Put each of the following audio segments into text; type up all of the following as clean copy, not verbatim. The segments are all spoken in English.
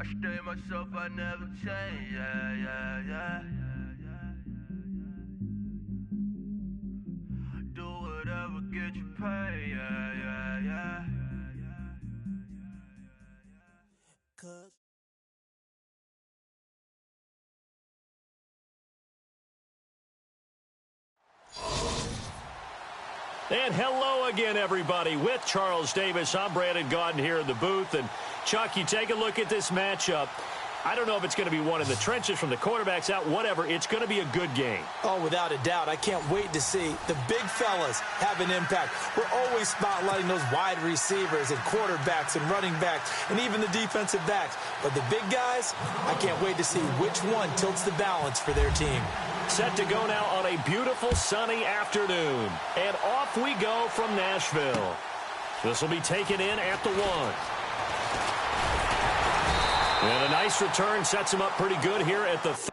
I stay myself, I never change, yeah. Do whatever, get you paid, yeah. And hello again, everybody. With Charles Davis, I'm Brandon Gaudin here in the booth. And, Chuck, you take a look at this matchup. I don't know if it's going to be one in the trenches from the quarterbacks out, whatever. It's going to be a good game. Oh, without a doubt. I can't wait to see the big fellas have an impact. We're always spotlighting those wide receivers and quarterbacks and running backs and even the defensive backs. But the big guys, I can't wait to see which one tilts the balance for their team. Set to go now on a beautiful sunny afternoon. And off we go from Nashville. This will be taken in at the 1. And a nice return sets him up pretty good here at the 3.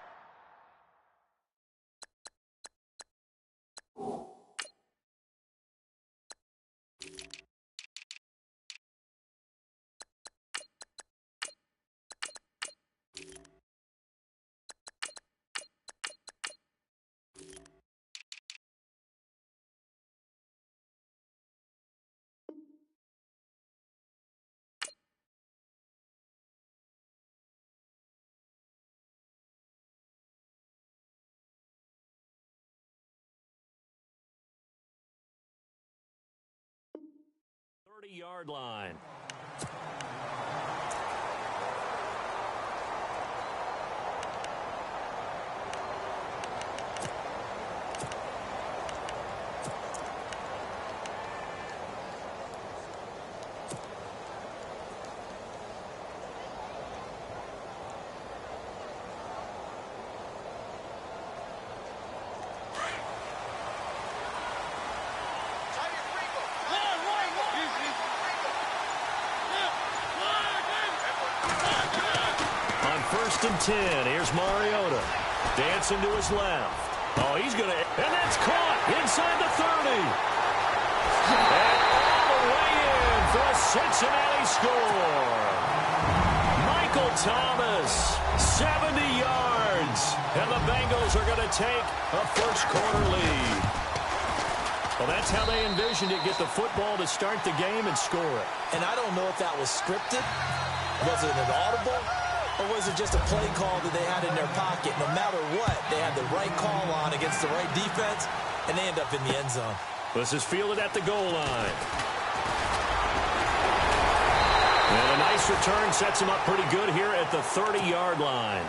Yard line. First and 10. Here's Mariota. Dancing to his left. Oh, he's going to... And that's caught inside the 30. And all the way in for a Cincinnati score. Michael Thomas, 70 yards. And the Bengals are going to take a first-quarter lead. Well, that's how they envisioned it. Get the football to start the game and score it. And I don't know if that was scripted. Was it an audible? Or was it just a play call that they had in their pocket? No matter what, they had the right call on against the right defense, and they end up in the end zone. This is fielded at the goal line. And a nice return sets him up pretty good here at the 30-yard line.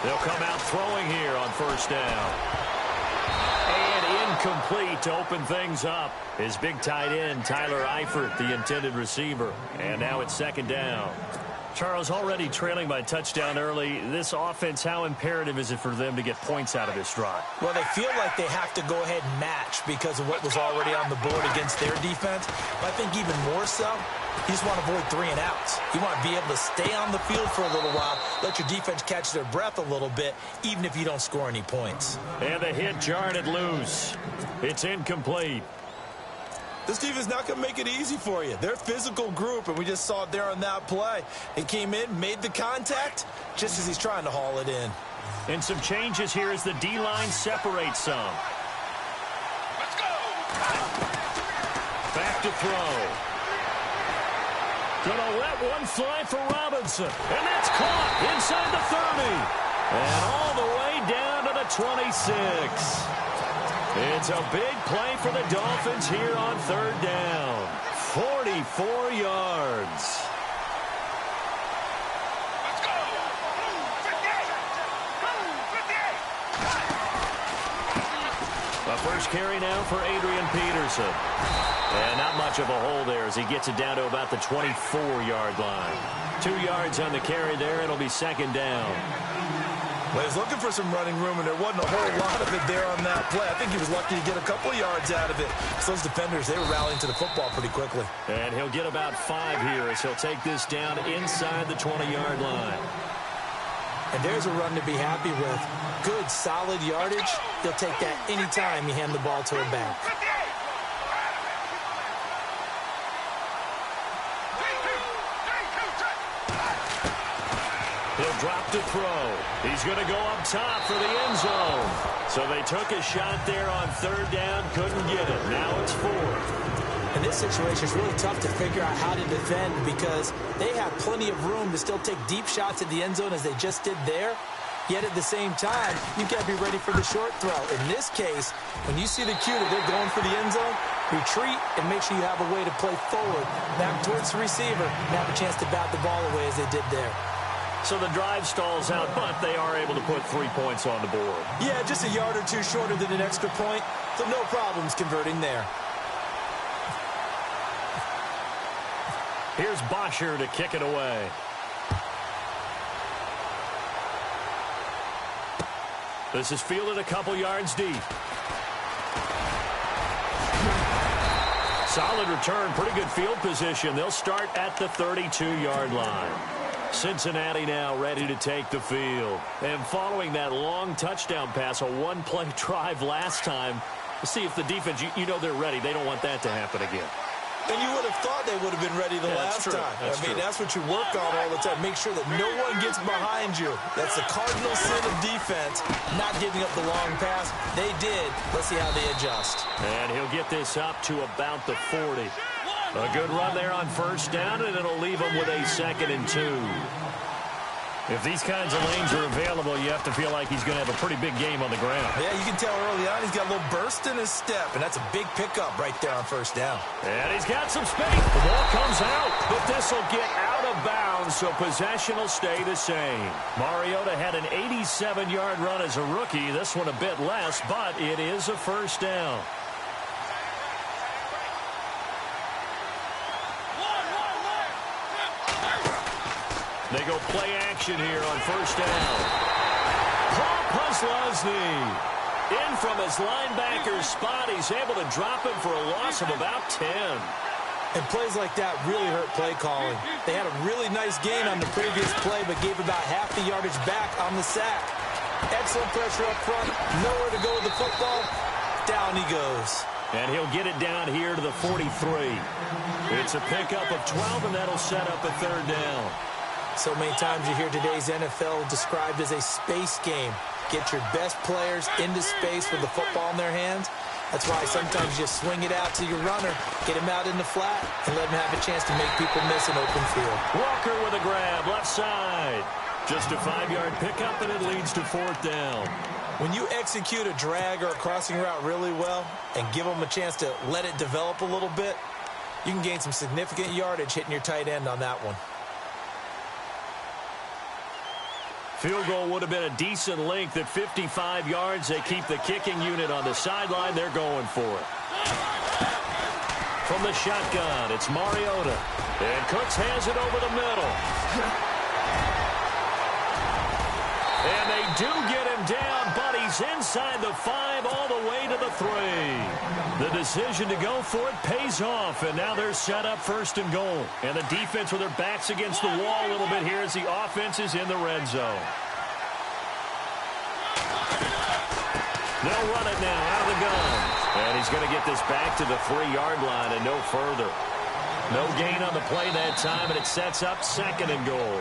They'll come out throwing here on first down. And incomplete to open things up. His big tight end, Tyler Eifert, the intended receiver. And now it's second down. Charles, already trailing by touchdown early. This offense, how imperative is it for them to get points out of this drive? Well, they feel like they have to go ahead and match because of what was already on the board against their defense. But I think even more so, you just want to avoid 3 and outs. You want to be able to stay on the field for a little while, let your defense catch their breath a little bit, even if you don't score any points. And the hit jarred it loose. It's incomplete. This defense is not going to make it easy for you. They're a physical group, and we just saw it there on that play. He came in, made the contact, just as he's trying to haul it in. And some changes here as the D-line separates some. Let's go! Back to throw. Gonna let one fly for Robinson. And that's caught inside the 30. And all the way down to the 26. It's a big play for the Dolphins here on third down. 44 yards. Let's go! 58! The first carry now for Adrian Peterson. And not much of a hole there as he gets it down to about the 24-yard line. 2 yards on the carry there. It'll be second down. Well, he was looking for some running room, and there wasn't a whole lot of it there on that play. I think he was lucky to get a couple of yards out of it. So those defenders, they were rallying to the football pretty quickly. And he'll get about 5 here as he'll take this down inside the 20-yard line. And there's a run to be happy with. Good, solid yardage. He'll take that anytime you hand the ball to a back. He'll drop to throw. He's going to go up top for the end zone. So they took a shot there on 3rd down, couldn't get it. Now it's 4th. In this situation, it's really tough to figure out how to defend because they have plenty of room to still take deep shots at the end zone as they just did there. Yet at the same time, you've got to be ready for the short throw. In this case, when you see the cue that they're going for the end zone, retreat and make sure you have a way to play forward, back towards the receiver, and have a chance to bat the ball away as they did there. So the drive stalls out, but they are able to put 3 points on the board. Yeah, just a yard or two shorter than an extra point, so no problems converting there. Here's Bosher to kick it away. This is fielded a couple yards deep. Solid return, pretty good field position. They'll start at the 32-yard line. Cincinnati now ready to take the field. And following that long touchdown pass, a one-play drive last time, see if the defense, you know they're ready. They don't want that to happen again. And you would have thought they would have been ready the last time. That's what you work on all the time. Make sure that no one gets behind you. That's the cardinal sin of defense, not giving up the long pass. They did. Let's see how they adjust. And he'll get this up to about the 40. A good run there on 1st down, and it'll leave him with a 2nd and 2. If these kinds of lanes are available, you have to feel like he's going to have a pretty big game on the ground. Yeah, you can tell early on he's got a little burst in his step, and that's a big pickup right there on 1st down. And he's got some space. The ball comes out, but this will get out of bounds, so possession will stay the same. Mariota had an 87-yard run as a rookie. This one a bit less, but it is a 1st down. They go play action here on 1st down. Paul Posluszny in from his linebacker's spot. He's able to drop him for a loss of about 10. And plays like that really hurt play calling. They had a really nice gain on the previous play, but gave about half the yardage back on the sack. Excellent pressure up front. Nowhere to go with the football. Down he goes. And he'll get it down here to the 43. It's a pickup of 12, and that'll set up a 3rd down. So many times you hear today's NFL described as a space game. Get your best players into space with the football in their hands. That's why sometimes you just swing it out to your runner, get him out in the flat, and let him have a chance to make people miss an open field. Walker with a grab, left side. Just a 5-yard pickup, and it leads to 4th down. When you execute a drag or a crossing route really well and give them a chance to let it develop a little bit, you can gain some significant yardage hitting your tight end on that one. Field goal would have been a decent length at 55 yards. They keep the kicking unit on the sideline. They're going for it. From the shotgun, it's Mariota. And Cooks has it over the middle. And they do get him down, but he's inside the 5 all the way to the 3. The decision to go for it pays off, and now they're set up 1st and goal. And the defense with their backs against the wall a little bit here as the offense is in the red zone. They'll run it now out of the gun. And he's going to get this back to the 3-yard line and no further. No gain on the play that time, and it sets up 2nd and goal.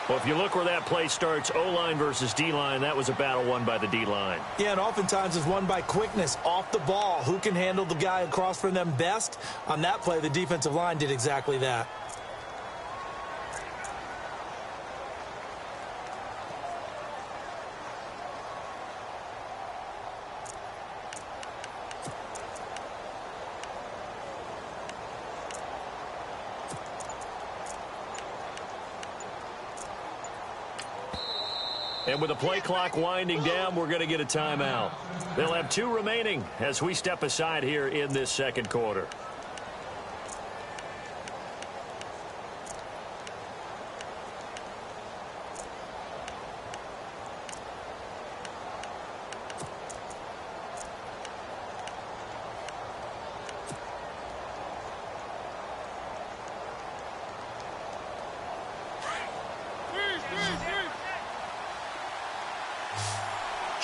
Well, if you look where that play starts, O-line versus D-line, that was a battle won by the D-line. Yeah, and oftentimes it's won by quickness off the ball. Who can handle the guy across from them best? On that play, the defensive line did exactly that. And with the play clock winding down, we're going to get a timeout. They'll have 2 remaining as we step aside here in this 2nd quarter.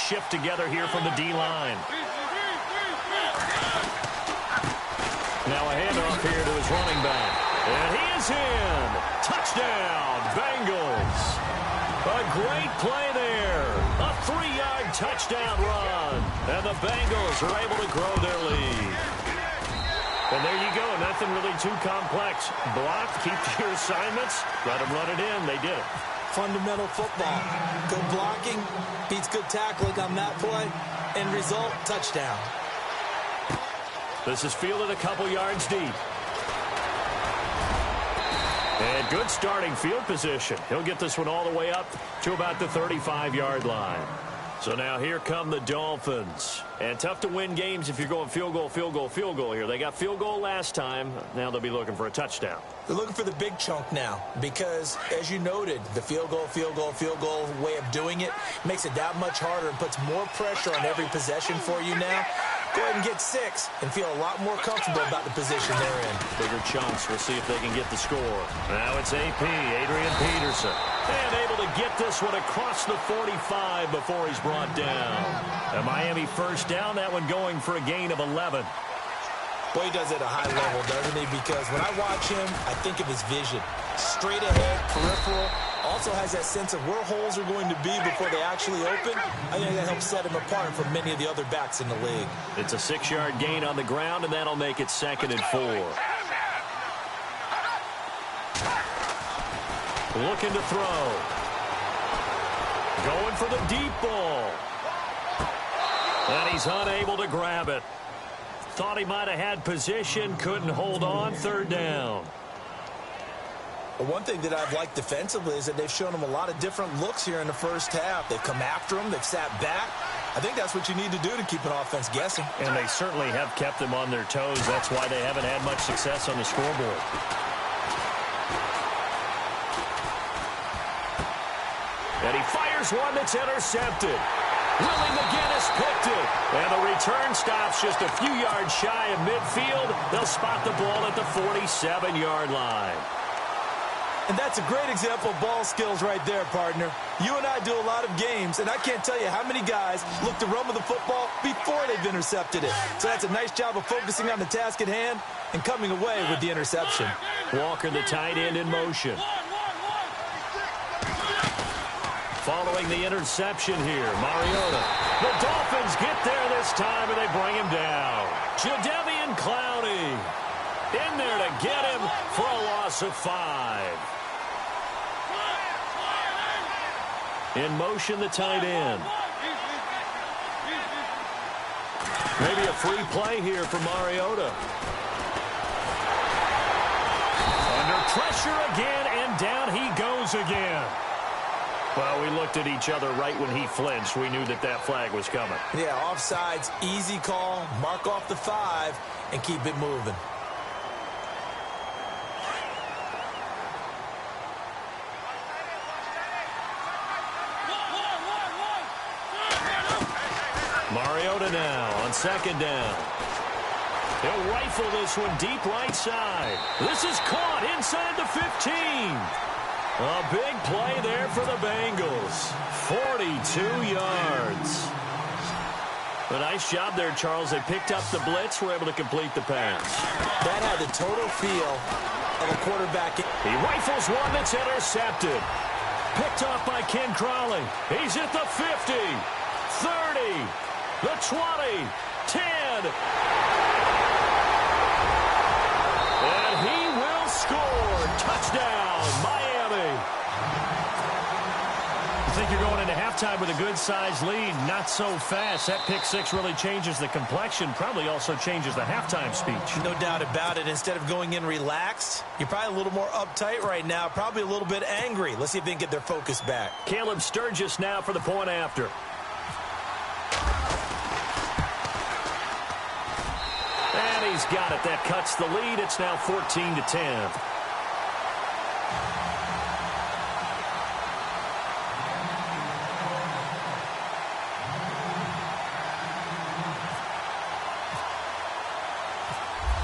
shift together here from the D-line. Now a handoff here to his running back. And he is in. Touchdown, Bengals. A great play there. A 3-yard touchdown run. And the Bengals are able to grow their lead. And there you go. Nothing really too complex. Block, keep to your assignments. Let them run it in. They did it. Fundamental football. Good blocking beats good tackling on that play. End result, touchdown. This is fielded a couple yards deep. And good starting field position. He'll get this one all the way up to about the 35-yard line. So now here come the Dolphins. And tough to win games if you're going field goal, field goal, field goal here. They got field goal last time. Now they'll be looking for a touchdown. They're looking for the big chunk now because, as you noted, the field goal, field goal, field goal way of doing it makes it that much harder and puts more pressure on every possession for you now. Go ahead and get 6 and feel a lot more comfortable about the position they're in. Bigger chunks. We'll see if they can get the score. Now it's AP, Adrian Peterson. And able to get this one across the 45 before he's brought down. A Miami first down, that one going for a gain of 11. Boy, he does it at a high level, doesn't he? Because when I watch him, I think of his vision. Straight ahead, peripheral. Also has that sense of where holes are going to be before they actually open. I think that helps set him apart from many of the other backs in the league. It's a 6-yard gain on the ground, and that'll make it 2nd and 4. Looking to throw. Going for the deep ball. And he's unable to grab it. Thought he might have had position, couldn't hold on, 3rd down. Well, one thing that I've liked defensively is that they've shown him a lot of different looks here in the first half. They've come after him, they've sat back. I think that's what you need to do to keep an offense guessing. And they certainly have kept them on their toes. That's why they haven't had much success on the scoreboard. And he fires one that's intercepted. Willie McGinnis picked it. And the return stops just a few yards shy of midfield. They'll spot the ball at the 47-yard line. And that's a great example of ball skills right there, partner. You and I do a lot of games, and I can't tell you how many guys look to run with the football before they've intercepted it. So that's a nice job of focusing on the task at hand and coming away with the interception. Walker, the tight end, in motion. Following the interception here, Mariota. The Dolphins get there this time, and they bring him down. Jadeveon Clowney in there to get him for a loss of 5. In motion, the tight end. Maybe a free play here for Mariota. Under pressure again, and down he goes again. Well, we looked at each other right when he flinched. We knew that that flag was coming. Yeah, offsides, easy call. Mark off the 5 and keep it moving. Mariota now on 2nd down. He'll rifle this one deep right side. This is caught inside the 15. A big play there for the Bengals. 42 yards. A nice job there, Charles. They picked up the blitz, were able to complete the pass. That had the total feel of a quarterback. He rifles one that's intercepted. Picked off by Ken Crawley. He's at the 50, 30, the 20, 10. And he will score. Touchdown, Miami. I think you're going into halftime with a good-sized lead. Not so fast. That pick 6 really changes the complexion. Probably also changes the halftime speech. No doubt about it. Instead of going in relaxed, you're probably a little more uptight right now. Probably a little bit angry. Let's see if they can get their focus back. Caleb Sturgis now for the point after. And he's got it. That cuts the lead. It's now 14-10.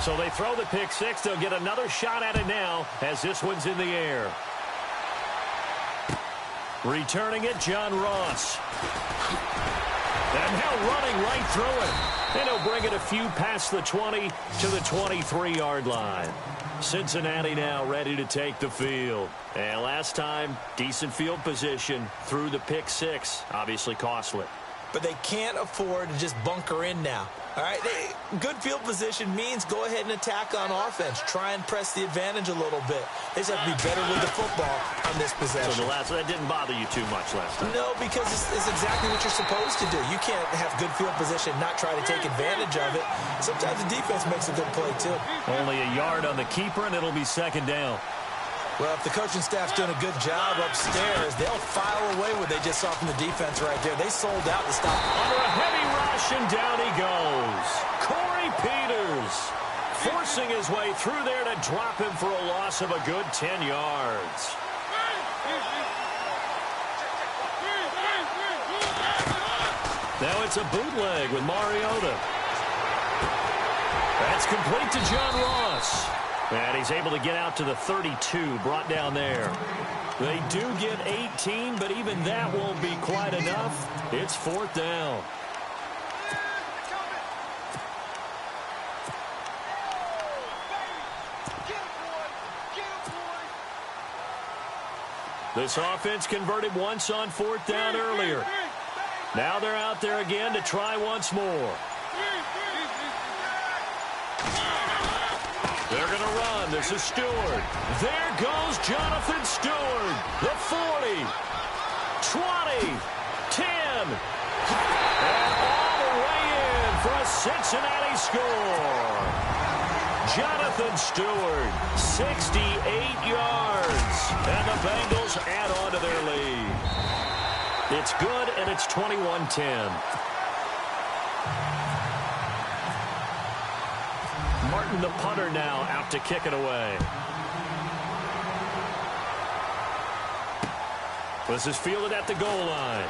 So they throw the pick 6. They'll get another shot at it now as this one's in the air. Returning it, John Ross. And now running right through it. And he'll bring it a few past the 20 to the 23-yard line. Cincinnati now ready to take the field. And last time, decent field position through the pick six. Obviously costly. But they can't afford to just bunker in now. All right, good field position means go ahead and attack on offense. Try and press the advantage a little bit. They just have to be better with the football on this possession. So that didn't bother you too much last time? No, because it's exactly what you're supposed to do. You can't have good field position and not try to take advantage of it. Sometimes the defense makes a good play, too. Only a yard on the keeper, and it'll be second down. Well, if the coaching staff's doing a good job upstairs, they'll file away what they just saw from the defense right there. They sold out to stop. Under a heavy rush, and down he goes. Corey Peters forcing his way through there to drop him for a loss of a good 10 yards. Now it's a bootleg with Mariota. That's complete to John Ross. And he's able to get out to the 32, brought down there. They do get 18, but even that won't be quite enough. It's fourth down. This offense converted once on fourth down earlier. Now they're out there again to try once more. They're going to run. This is Stewart. There goes Jonathan Stewart. The 40, 20, 10. And all the way in for a Cincinnati score. Jonathan Stewart, 68 yards. And the Bengals add on to their lead. It's good, and it's 21-10. Martin, the punter, now out to kick it away. This is fielded at the goal line.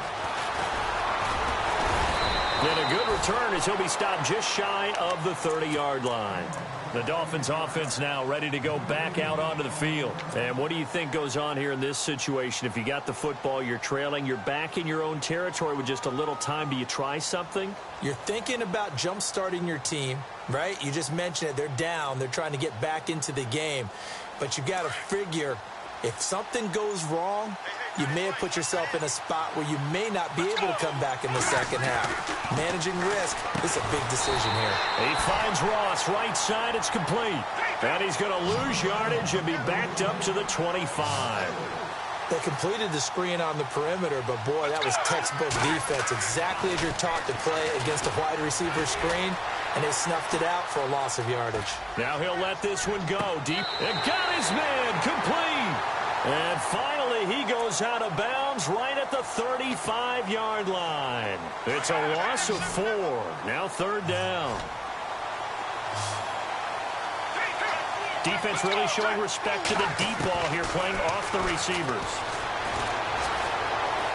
And a good return as he'll be stopped just shy of the 30-yard line. The Dolphins offense now ready to go back out onto the field. And what do you think goes on here in this situation? If you got the football, you're trailing, you're back in your own territory with just a little time. Do you try something? You're thinking about jump-starting your team, right? You just mentioned it. They're down. They're trying to get back into the game. But you got to figure if something goes wrong, you may have put yourself in a spot where you may not be able to come back in the second half. Managing risk is a big decision here. He finds Ross right side. It's complete. And he's going to lose yardage and be backed up to the 25. They completed the screen on the perimeter, but, boy, that was textbook defense. Exactly as you're taught to play against a wide receiver screen, and they snuffed it out for a loss of yardage. Now he'll let this one go deep. And got his man complete. And finally, he goes out of bounds right at the 35-yard line. It's a loss of 4. Now third down. Defense really showing respect to the deep ball here, playing off the receivers.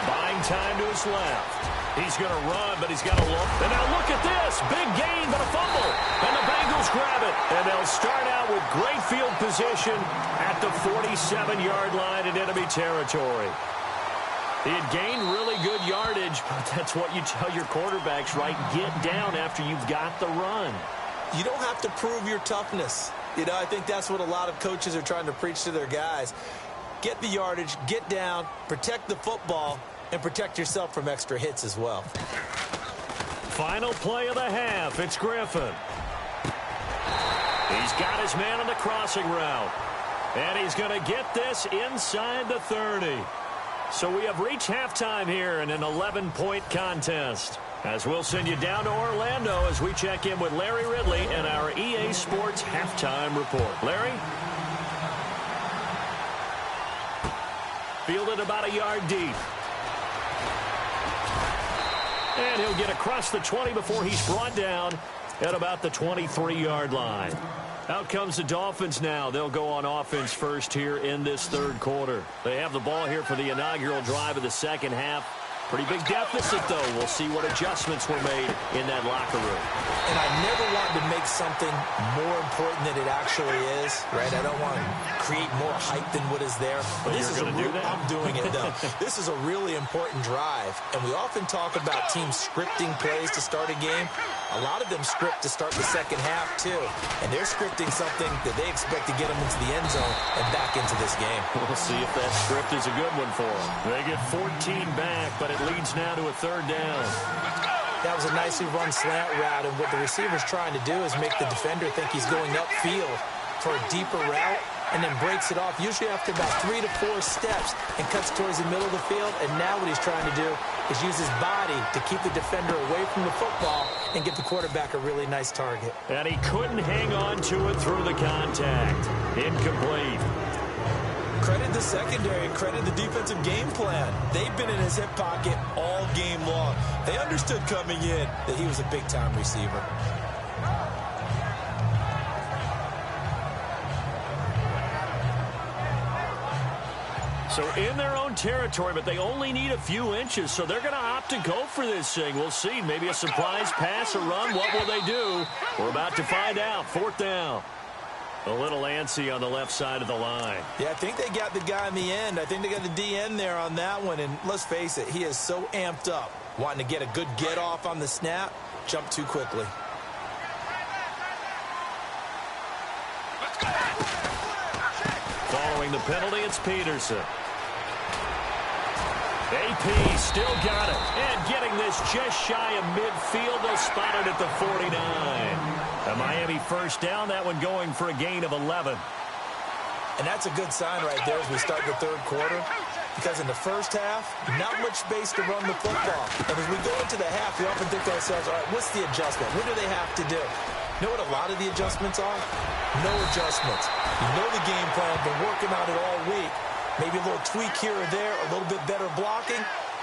Buying time to his left. He's going to run, but he's got a look. And now look at this. Big gain, but a fumble. And the Bengals grab it. And they'll start out with great field position at the 47-yard line in enemy territory. He had gained really good yardage, but that's what you tell your quarterbacks, right? Get down after you've got the run. You don't have to prove your toughness. You know, I think that's what a lot of coaches are trying to preach to their guys. Get the yardage, get down, protect the football, and protect yourself from extra hits as well. Final play of the half. It's Griffin. He's got his man on the crossing route. And he's going to get this inside the 30. So we have reached halftime here in an 11-point contest. As we'll send you down to Orlando as we check in with Larry Ridley and our EA Sports Halftime Report. Larry? Fielded about a yard deep. And he'll get across the 20 before he's brought down at about the 23-yard line. Out comes the Dolphins now. They'll go on offense first here in this third quarter. They have the ball here for the inaugural drive of the second half. Pretty big deficit, though. We'll see what adjustments were made in that locker room. And I never want to make something more important than it actually is, right? I don't want to create more hype than what is there. But this is I'm doing it, though. This is a really important drive. And we often talk about teams scripting plays to start a game. A lot of them script to start the second half, too. And they're scripting something that they expect to get them into the end zone and back into this game. We'll see if that script is a good one for them. They get 14 back, but it leads now to a third down. That was a nicely run slant route, and what the receiver's trying to do is make the defender think he's going upfield for a deeper route, and then breaks it off, usually after about 3 to 4 steps, and cuts towards the middle of the field. And now what he's trying to do is use his body to keep the defender away from the football and get the quarterback a really nice target. And he couldn't hang on to it through the contact. Incomplete. Credit the secondary, credit the defensive game plan. They've been in his hip pocket all game long. They understood coming in that he was a big-time receiver. So in their own territory, but they only need a few inches, so they're going to opt to go for this thing. We'll see. Maybe a surprise pass, a run. What will they do? We're about to find out. Fourth down. A little antsy on the left side of the line. Yeah, I think they got the guy in the end. I think they got the DN there on that one. And let's face it, he is so amped up, wanting to get a good get-off on the snap, jump too quickly. Following the penalty, it's Peterson. AP still got it. And getting this just shy of midfield. They'll spot it at the 49. A Miami first down, that one going for a gain of 11. And that's a good sign right there as we start the third quarter, because in the first half, not much space to run the football. And as we go into the half, we often think to ourselves, all right, what's the adjustment? What do they have to do? You know what a lot of the adjustments are? No adjustments. You know the game plan, been working on it all week. Maybe a little tweak here or there, a little bit better blocking,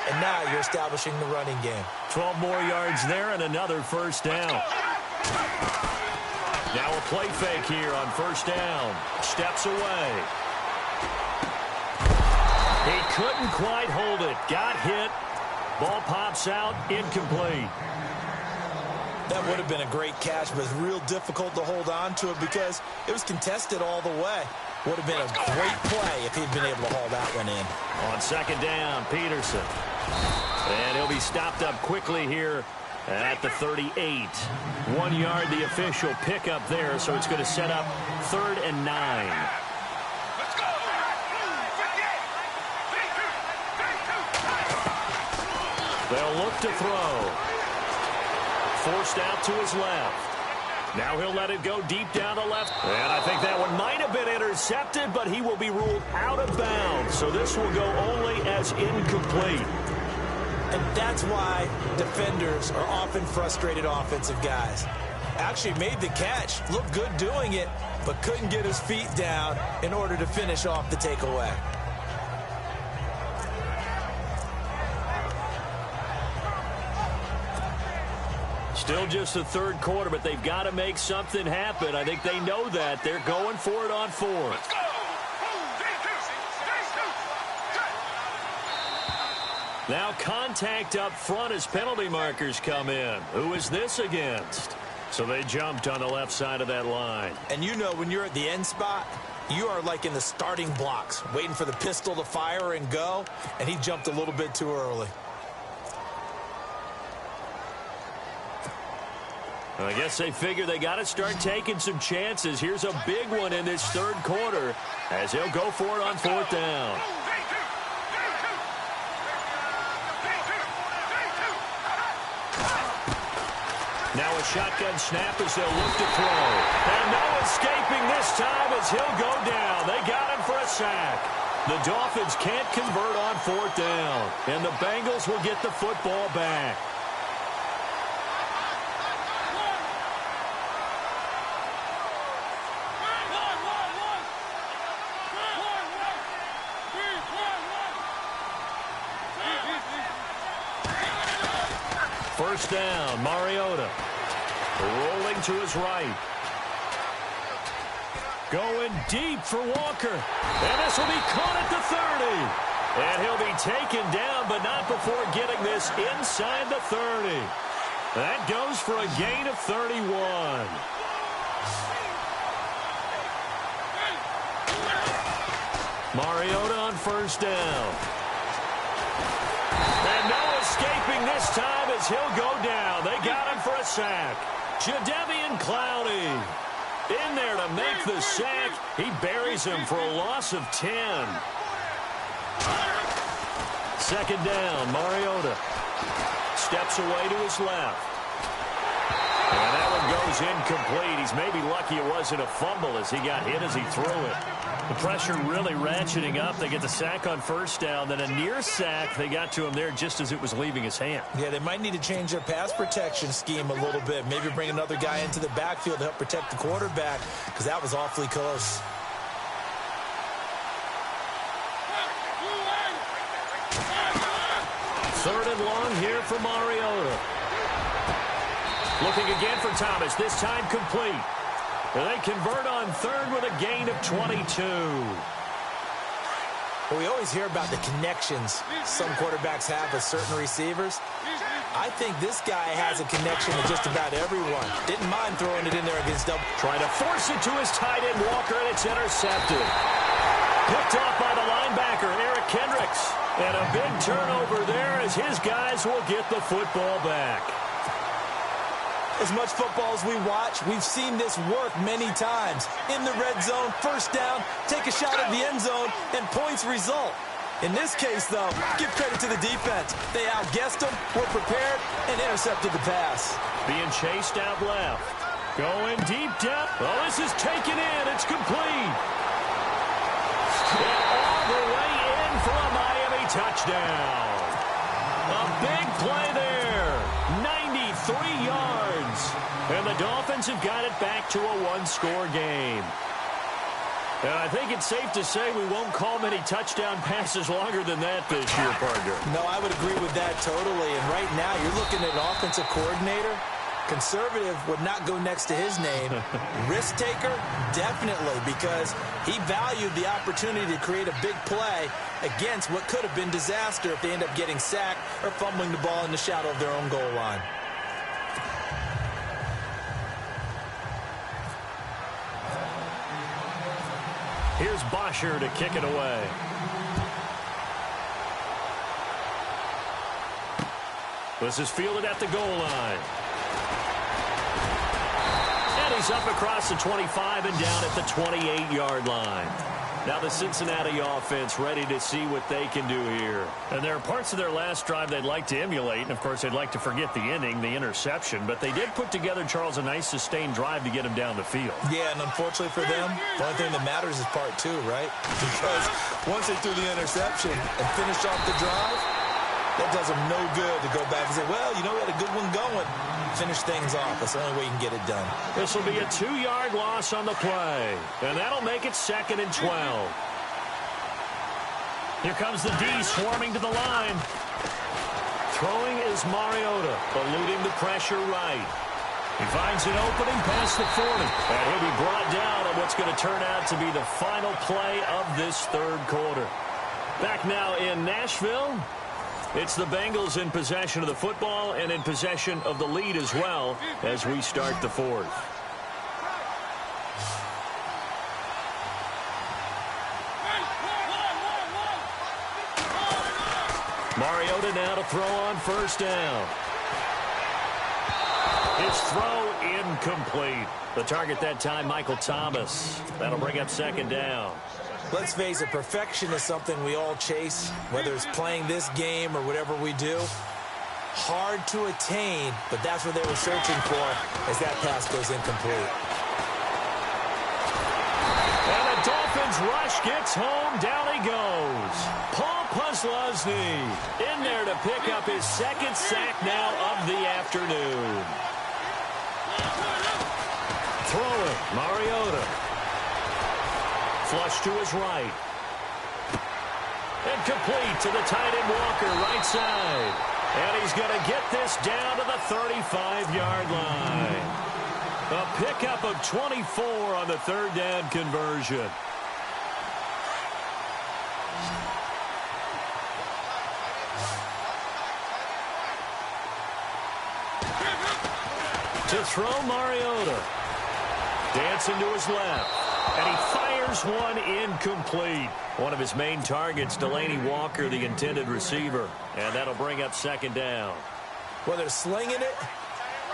and now you're establishing the running game. 12 more yards there and another first down. Now a play fake here on first down. Steps away. He couldn't quite hold it. Got hit. Ball pops out. Incomplete. That would have been a great catch, but it's real difficult to hold on to it because it was contested all the way. Would have been a great play if he'd been able to haul that one in. On second down, Peterson. And he'll be stopped up quickly here at the 38. 1 yard, the official pickup there, so it's going to set up 3rd and 9. They'll look to throw. Forced out to his left. Now he'll let it go deep down the left. And I think that one might have been intercepted, but he will be ruled out of bounds. So this will go only as incomplete. And that's why defenders are often frustrated offensive guys. Actually made the catch, looked good doing it, but couldn't get his feet down in order to finish off the takeaway. Still just the third quarter, but they've got to make something happen. I think they know that. They're going for it on 4th. Now contact up front as penalty markers come in. Who is this against? So they jumped on the left side of that line. And you know when you're at the end spot, you are like in the starting blocks, waiting for the pistol to fire and go, and he jumped a little bit too early. I guess they figure they got to start taking some chances. Here's a big one in this third quarter as he'll go for it on 4th down. Now a shotgun snap as they'll look to throw. And no escaping this time as he'll go down. They got him for a sack. The Dolphins can't convert on 4th down. And the Bengals will get the football back. First down, Mariota. Rolling to his right. Going deep for Walker. And this will be caught at the 30. And he'll be taken down, but not before getting this inside the 30. That goes for a gain of 31. Mariota on first down. And no escaping this time as he'll go down. They got him for a sack. Jadeveon Clowney in there to make the sack. He buries him for a loss of 10. Second down, Mariota steps away to his left. And that one goes incomplete. He's maybe lucky it wasn't a fumble as he got hit as he threw it. The pressure really ratcheting up. They get the sack on first down. Then a near sack. They got to him there just as it was leaving his hand. Yeah, they might need to change their pass protection scheme a little bit. Maybe bring another guy into the backfield to help protect the quarterback because that was awfully close. Third and long here for Mariota. Looking again for Thomas, this time complete. And they convert on third with a gain of 22. Well, we always hear about the connections some quarterbacks have with certain receivers. I think this guy has a connection with just about everyone. Didn't mind throwing it in there against double. Trying to force it to his tight end, Walker, and it's intercepted. Picked off by the linebacker, Eric Kendricks. And a big turnover there as his guys will get the football back. As much football as we watch, we've seen this work many times. In the red zone, first down, take a shot at the end zone, and points result. In this case, though, give credit to the defense. They outguessed them, were prepared, and intercepted the pass. Being chased out left. Going deep down. Oh, this is taken in. It's complete. And all the way in for a Miami touchdown. A big play there. 93 yards. And the Dolphins have got it back to a one-score game. And I think it's safe to say we won't call many touchdown passes longer than that this year, partner. No, I would agree with that totally. And right now, you're looking at an offensive coordinator. Conservative would not go next to his name. Risk taker, definitely, because he valued the opportunity to create a big play against what could have been disaster if they end up getting sacked or fumbling the ball in the shadow of their own goal line. Here's Bosher to kick it away. This is fielded at the goal line. And he's up across the 25 and down at the 28-yard line. Now the Cincinnati offense ready to see what they can do here. And there are parts of their last drive they'd like to emulate. And, of course, they'd like to forget the inning, the interception. But they did put together, Charles, a nice sustained drive to get him down the field. Yeah, and unfortunately for them, the only thing that matters is part two, right? Because once they threw the interception and finished off the drive, that does them no good to go back and say, well, you know, we had a good one going. Finish things off. That's the only way you can get it done. This will be a 2-yard loss on the play. And that'll make it 2nd and 12. Here comes the D swarming to the line. Throwing is Mariota, eluding the pressure right. He finds an opening past the 40. And he'll be brought down on what's going to turn out to be the final play of this third quarter. Back now in Nashville. It's the Bengals in possession of the football and in possession of the lead as well as we start the fourth. Mariota now to throw on first down. His throw incomplete. The target that time, Michael Thomas. That'll bring up 2nd down. Let's face it, perfection is something we all chase, whether it's playing this game or whatever we do. Hard to attain, but that's what they were searching for as that pass goes incomplete. And the Dolphins rush gets home. Down he goes. Paul Puslosny in there to pick up his 2nd sack now of the afternoon. Throwing, Mariota. Flush to his right. And complete to the tight end Walker, right side. And he's going to get this down to the 35-yard line. A pickup of 24 on the 3rd down conversion. To throw, Mariota. Dancing to his left. And he fires one incomplete. One of his main targets, Delaney Walker, the intended receiver. And that'll bring up second down. Well, they're slinging it.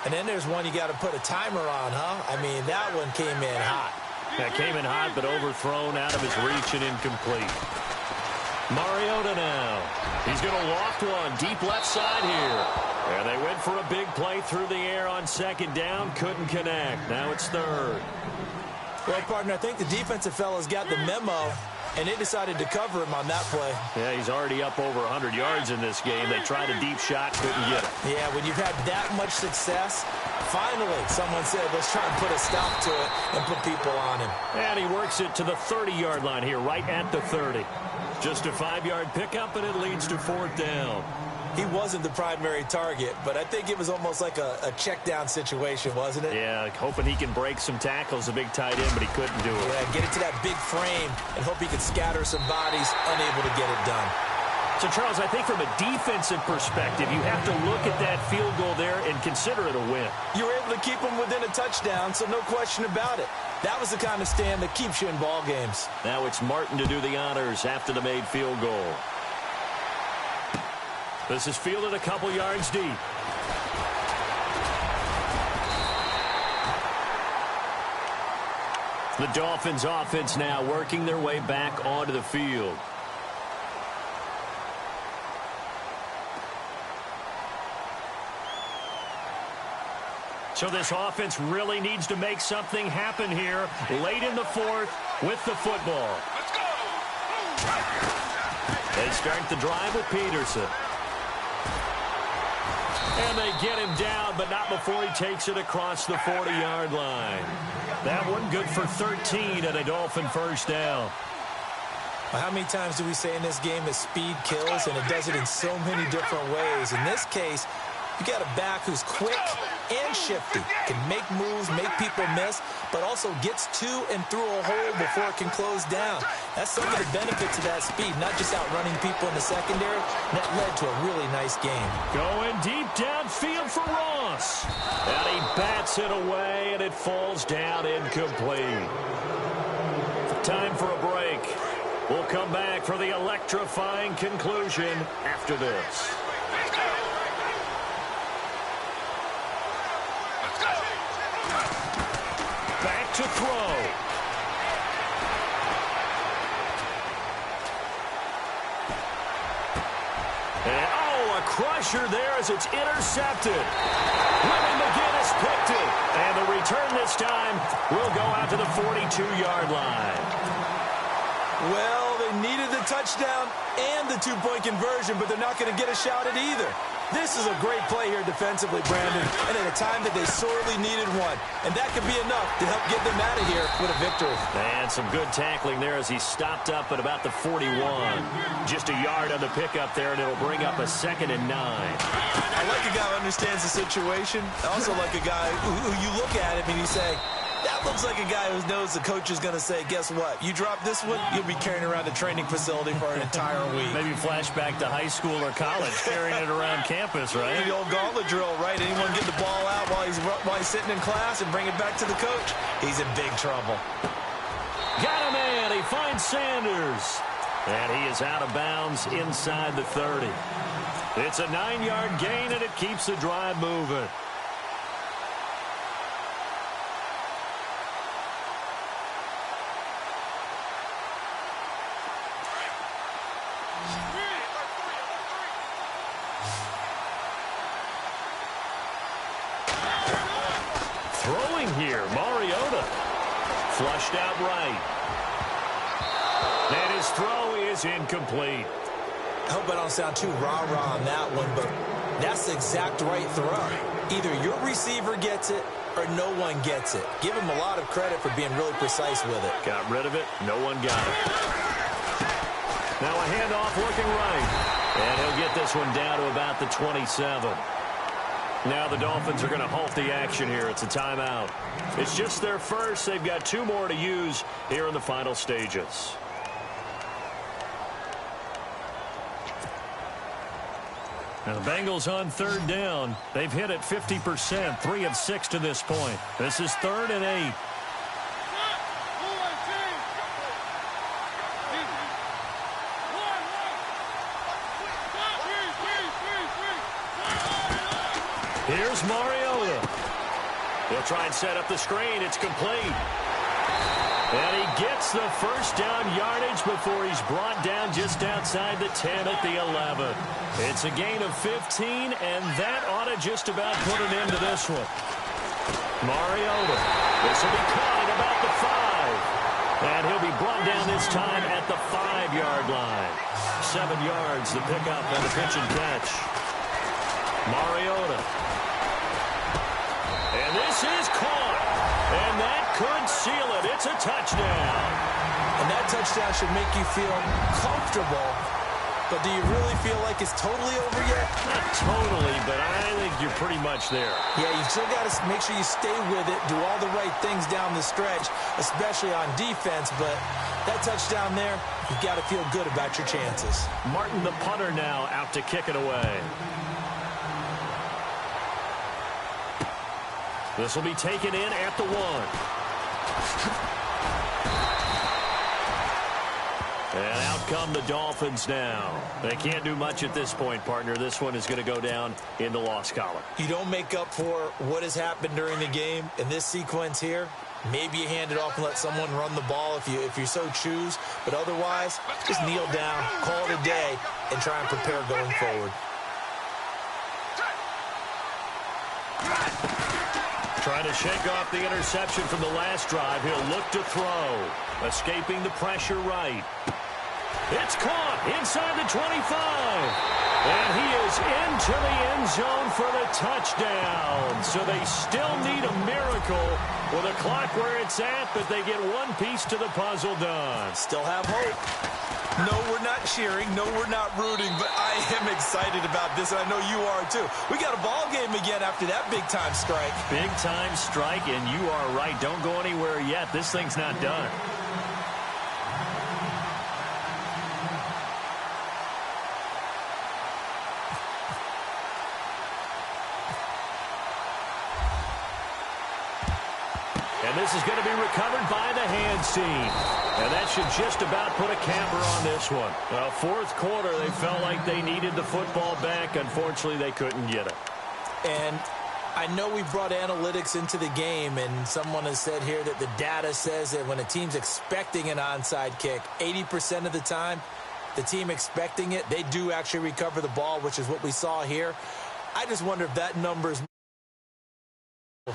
And then there's one you got to put a timer on, huh? I mean, that one came in hot. That came in hot, but overthrown, out of his reach and incomplete. Mariota now. He's going to loft one deep left side here. And they went for a big play through the air on second down. Couldn't connect. Now it's third. Well, partner, I think the defensive fellas got the memo, and they decided to cover him on that play. Yeah, he's already up over 100 yards in this game. They tried a deep shot, couldn't get it. Yeah, when you've had that much success, finally someone said, let's try and put a stop to it and put people on him. And he works it to the 30-yard line here, right at the 30. Just a 5-yard pickup, and it leads to fourth down. He wasn't the primary target, but I think it was almost like a check-down situation, wasn't it? Yeah, hoping he can break some tackles, a big tight end, but he couldn't do it. Yeah, get it to that big frame and hope he could scatter some bodies, unable to get it done. So, Charles, I think from a defensive perspective, you have to look at that field goal there and consider it a win. You were able to keep him within a touchdown, so no question about it. That was the kind of stand that keeps you in ball games. Now it's Martin to do the honors after the made field goal. This is fielded a couple yards deep. The Dolphins offense now working their way back onto the field. So this offense really needs to make something happen here late in the fourth with the football. Let's go! They start the drive with Peterson. And they get him down, but not before he takes it across the 40-yard line. That one good for 13 and a Dolphin first down. Well, how many times do we say in this game that speed kills, and it does it in so many different ways? In this case, you got a back who's quick and shifty, can make moves, make people miss, but also gets to and through a hole before it can close down. That's some of the benefits of that speed, not just outrunning people in the secondary. That led to a really nice game. Going deep downfield for Ross. And he bats it away, and it falls down incomplete. Time for a break. We'll come back for the electrifying conclusion after this. Back to throw. And, a crusher there as it's intercepted. Willie McGinnis picked it. And the return this time will go out to the 42-yard line. Well, they needed the touchdown and the two-point conversion, but they're not going to get a shot at either. This is a great play here defensively, Brandon, and at a time that they sorely needed one. And that could be enough to help get them out of here with a victory. And some good tackling there as he stopped up at about the 41. Just a yard on the pickup there, and it'll bring up a 2nd and 9. I like a guy who understands the situation. I also like a guy who you look at him and you say, that looks like a guy who knows the coach is going to say, guess what? You drop this one, you'll be carrying around the training facility for an entire week. Maybe flashback to high school or college, carrying it around campus, right? The old gauntlet drill, right? Anyone get the ball out while he's sitting in class and bring it back to the coach? He's in big trouble. Got a man. He finds Sanders. And he is out of bounds inside the 30. It's a 9-yard gain, and it keeps the drive moving. Throwing here, Mariota. Flushed out right. And his throw is incomplete. I hope I don't sound too rah-rah on that one, but that's the exact right throw. Either your receiver gets it or no one gets it. Give him a lot of credit for being really precise with it. Got rid of it. No one got it. Now a handoff looking right. And he'll get this one down to about the 27. Now the Dolphins are going to halt the action here. It's a timeout. It's just their first. They've got 2 more to use here in the final stages. Now the Bengals on third down. They've hit it 50%, 3 of 6 to this point. This is 3rd and 8. Here's Mariota. He'll try and set up the screen. It's complete. And he gets the first down yardage before he's brought down just outside the 10 at the 11. It's a gain of 15, and that ought to just about put an end to this one. Mariota. This will be caught at about the 5. And he'll be brought down this time at the 5-yard line. 7 yards, the pickup and the pitch and catch. Mariota. And this is caught. And that could seal it. It's a touchdown. And that touchdown should make you feel comfortable. But do you really feel like it's totally over yet? Not totally, but I think you're pretty much there. Yeah, you still got to make sure you stay with it, do all the right things down the stretch, especially on defense. But that touchdown there, you've got to feel good about your chances. Martin, the punter, now out to kick it away. This will be taken in at the 1. And out come the Dolphins now. They can't do much at this point, partner. This one is going to go down in the loss column. You don't make up for what has happened during the game. In this sequence here, maybe you hand it off and let someone run the ball if you so choose. But otherwise, just kneel down, call it a day, and try and prepare going forward. Trying to shake off the interception from the last drive. He'll look to throw. Escaping the pressure right. It's caught inside the 25. And he is into the end zone for the touchdown. So they still need a miracle with a clock where it's at, but they get one piece to the puzzle done. Still have hope. No, we're not cheering. No, we're not rooting, but I am excited about this, and I know you are too. We got a ball game again after that big-time strike. Big-time strike, and you are right. Don't go anywhere yet. This thing's not done. And this is going to be recovered by the hands team. And that should just about put a camper on this one. Well, fourth quarter, they felt like they needed the football back. Unfortunately, they couldn't get it. And I know we brought analytics into the game, and someone has said here that the data says that when a team's expecting an onside kick, 80% of the time, the team expecting it, they do actually recover the ball, which is what we saw here. I just wonder if that number is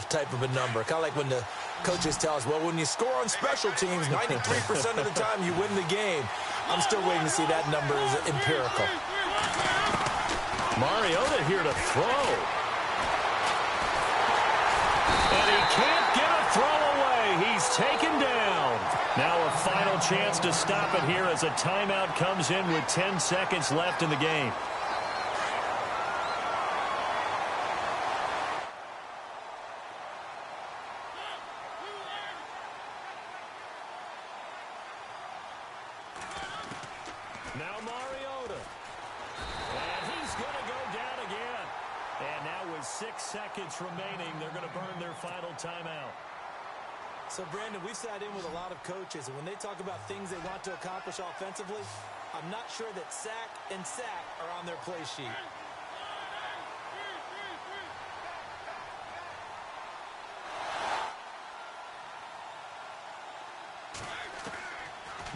type of a number. Kind of like when the coaches tell us, well, when you score on special teams, 93% of the time you win the game. I'm still waiting to see that number is empirical. Mariota here to throw. And he can't get a throw away. He's taken down. Now a final chance to stop it here as a timeout comes in with 10 seconds left in the game. Now Mariota. And he's going to go down again. And now with 6 seconds remaining, they're going to burn their final timeout. So, Brandon, we've sat in with a lot of coaches, and when they talk about things they want to accomplish offensively, I'm not sure that sack and sack are on their play sheet.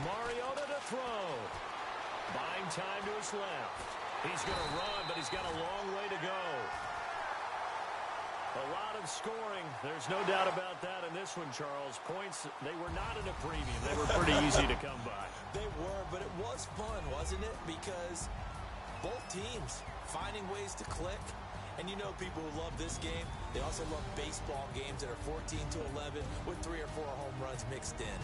Mariota to throw. Buying time to his left. He's going to run, but he's got a long way to go. A lot of scoring. There's no doubt about that in this one, Charles. Points, they were not in a premium. They were pretty easy to come by. They were, but it was fun, wasn't it? Because both teams finding ways to click. And you know people who love this game, they also love baseball games that are 14-11 with 3 or 4 home runs mixed in.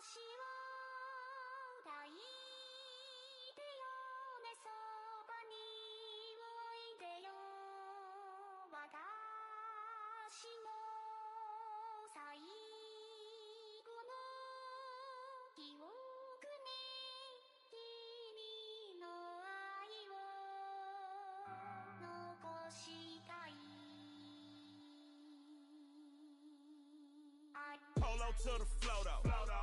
を抱いてよねそばにおいでよ私の最後の記憶に君の愛を残したい Polo to the flow though.